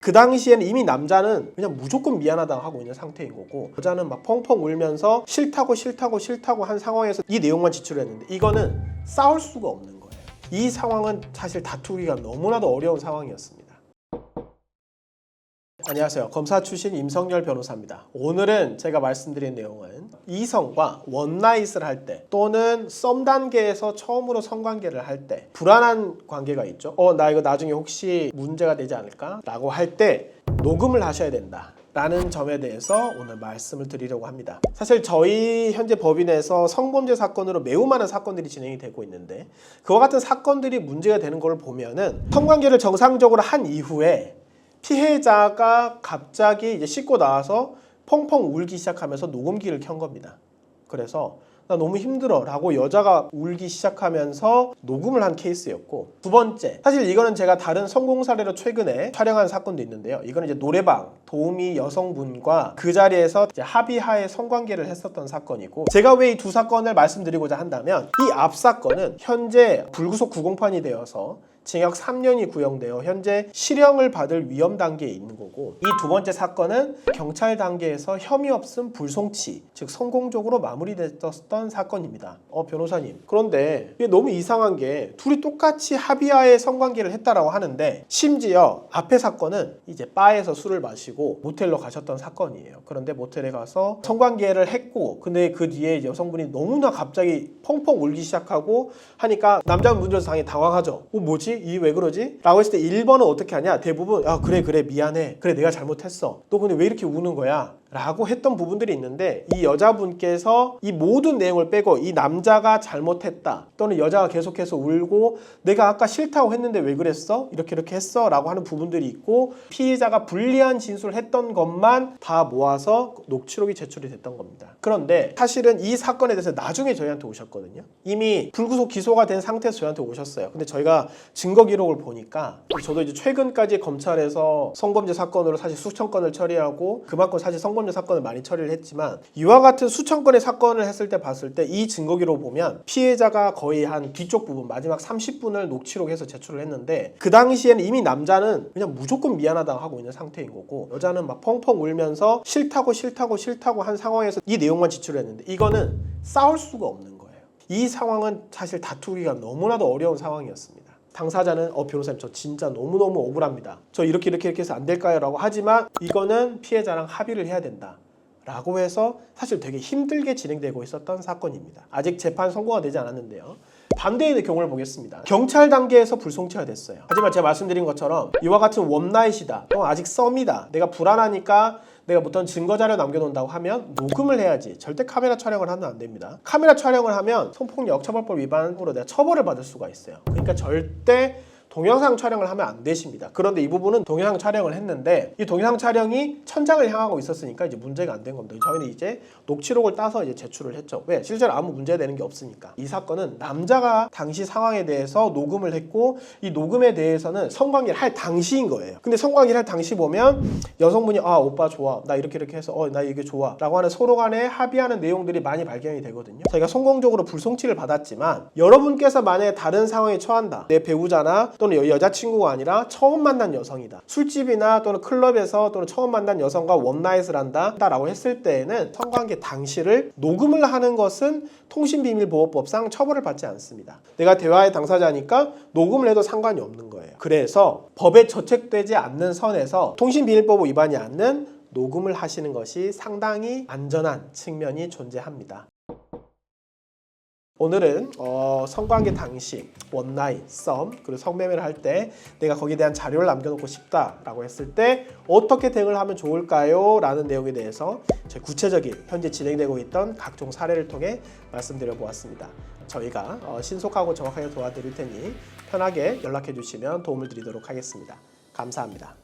그 당시에는 이미 남자는 그냥 무조건 미안하다고 하고 있는 상태인 거고, 여자는 막 펑펑 울면서 싫다고 한 상황에서 이 내용만 지출했는데, 이거는 싸울 수가 없는 거예요. 이 상황은 사실 다투기가 너무나도 어려운 상황이었습니다. 안녕하세요. 검사 출신 임성열 변호사입니다. 오늘은 제가 말씀드린 내용은 이성과 원나잇을 할 때, 또는 썸 단계에서 처음으로 성관계를 할 때 불안한 관계가 있죠. 나 이거 나중에 혹시 문제가 되지 않을까? 라고 할 때 녹음을 하셔야 된다 라는 점에 대해서 오늘 말씀을 드리려고 합니다. 사실 저희 현재 법인에서 성범죄 사건으로 매우 많은 사건들이 진행이 되고 있는데, 그와 같은 사건들이 문제가 되는 걸 보면은 성관계를 정상적으로 한 이후에 피해자가 갑자기 이제 씻고 나와서 펑펑 울기 시작하면서 녹음기를 켠 겁니다. 그래서 나 너무 힘들어 라고 여자가 울기 시작하면서 녹음을 한 케이스였고, 두 번째, 사실 이거는 제가 다른 성공 사례로 최근에 촬영한 사건도 있는데요. 이거는 이제 노래방 도우미 여성분과 그 자리에서 이제 합의하에 성관계를 했었던 사건이고, 제가 왜 이 두 사건을 말씀드리고자 한다면, 이 앞 사건은 현재 불구속 구공판이 되어서 징역 3년이 구형되어 현재 실형을 받을 위험 단계에 있는 거고, 이 두 번째 사건은 경찰 단계에서 혐의 없음 불송치, 즉 성공적으로 마무리됐던 사건입니다. 변호사님, 그런데 이게 너무 이상한 게 둘이 똑같이 합의하에 성관계를 했다라고 하는데, 심지어 앞의 사건은 이제 바에서 술을 마시고 모텔로 가셨던 사건이에요. 그런데 모텔에 가서 성관계를 했고, 근데 그 뒤에 여성분이 너무나 갑자기 펑펑 울기 시작하고 하니까 남자분 문제에서 당연히 당황하죠. 뭐지? 이 왜 그러지? 라고 했을 때 1번은 어떻게 하냐? 대부분 그래 미안해, 그래 내가 잘못했어, 너 근데 왜 이렇게 우는 거야? 라고 했던 부분들이 있는데, 이 여자분께서 이 모든 내용을 빼고 이 남자가 잘못했다, 또는 여자가 계속해서 울고 내가 아까 싫다고 했는데 왜 그랬어? 이렇게 했어? 라고 하는 부분들이 있고, 피해자가 불리한 진술을 했던 것만 다 모아서 녹취록이 제출이 됐던 겁니다. 그런데 사실은 이 사건에 대해서 나중에 저희한테 오셨거든요. 이미 불구속 기소가 된 상태에서 저희한테 오셨어요. 근데 저희가 증거 기록을 보니까, 저도 이제 최근까지 검찰에서 성범죄 사건으로 사실 수천 건을 처리하고, 그만큼 사실 성범죄 사건을 많이 처리를 했지만, 이와 같은 수천 건의 사건을 했을 때 봤을 때 이 증거 기록을 보면 피해자가 거의 한 뒤쪽 부분 마지막 30분을 녹취록해서 제출을 했는데, 그 당시에는 이미 남자는 그냥 무조건 미안하다고 하고 있는 상태인 거고, 여자는 막 펑펑 울면서 싫다고 한 상황에서 이 내용만 지출했는데, 이거는 싸울 수가 없는 거예요. 이 상황은 사실 다투기가 너무나도 어려운 상황이었습니다. 당사자는 변호사님 저 진짜 너무너무 억울합니다, 저 이렇게 해서 안 될까요? 라고 하지만, 이거는 피해자랑 합의를 해야 된다 라고 해서 사실 되게 힘들게 진행되고 있었던 사건입니다. 아직 재판 선고가 되지 않았는데요. 반대의 경우를 보겠습니다. 경찰 단계에서 불송치가 됐어요. 하지만 제가 말씀드린 것처럼 이와 같은 원나잇이다, 또 아직 썸이다, 내가 불안하니까 내가 어떤 증거자료 남겨놓는다고 하면 녹음을 해야지, 절대 카메라 촬영을 하면 안 됩니다. 카메라 촬영을 하면 성폭력 처벌법 위반으로 내가 처벌을 받을 수가 있어요. 그러니까 절대 동영상 촬영을 하면 안 되십니다. 그런데 이 부분은 동영상 촬영을 했는데, 이 동영상 촬영이 천장을 향하고 있었으니까 이제 문제가 안 된 겁니다. 저희는 이제 녹취록을 따서 이제 제출을 했죠. 왜? 실제로 아무 문제가 되는 게 없으니까. 이 사건은 남자가 당시 상황에 대해서 녹음을 했고, 이 녹음에 대해서는 성관계를 할 당시인 거예요. 근데 성관계를 할 당시 보면 여성분이 오빠 좋아, 나 이렇게 해서 나 이게 좋아 라고 하는 서로 간에 합의하는 내용들이 많이 발견이 되거든요. 저희가 성공적으로 불송치를 받았지만, 여러분께서 만약에 다른 상황에 처한다, 내 배우자나 또는 여자친구가 아니라 처음 만난 여성이다, 술집이나 또는 클럽에서 또는 처음 만난 여성과 원나잇을 한다 라고 했을 때에는 성관계 당시를 녹음을 하는 것은 통신비밀보호법상 처벌을 받지 않습니다. 내가 대화의 당사자니까 녹음을 해도 상관이 없는 거예요. 그래서 법에 저촉되지 않는 선에서 통신비밀법 위반이 않는 녹음을 하시는 것이 상당히 안전한 측면이 존재합니다. 오늘은 성관계 당시 원나잇, 썸, 그리고 성매매를 할 때 내가 거기에 대한 자료를 남겨놓고 싶다라고 했을 때 어떻게 대응을 하면 좋을까요? 라는 내용에 대해서 제 구체적인 현재 진행되고 있던 각종 사례를 통해 말씀드려 보았습니다. 저희가 신속하고 정확하게 도와드릴 테니 편하게 연락해 주시면 도움을 드리도록 하겠습니다. 감사합니다.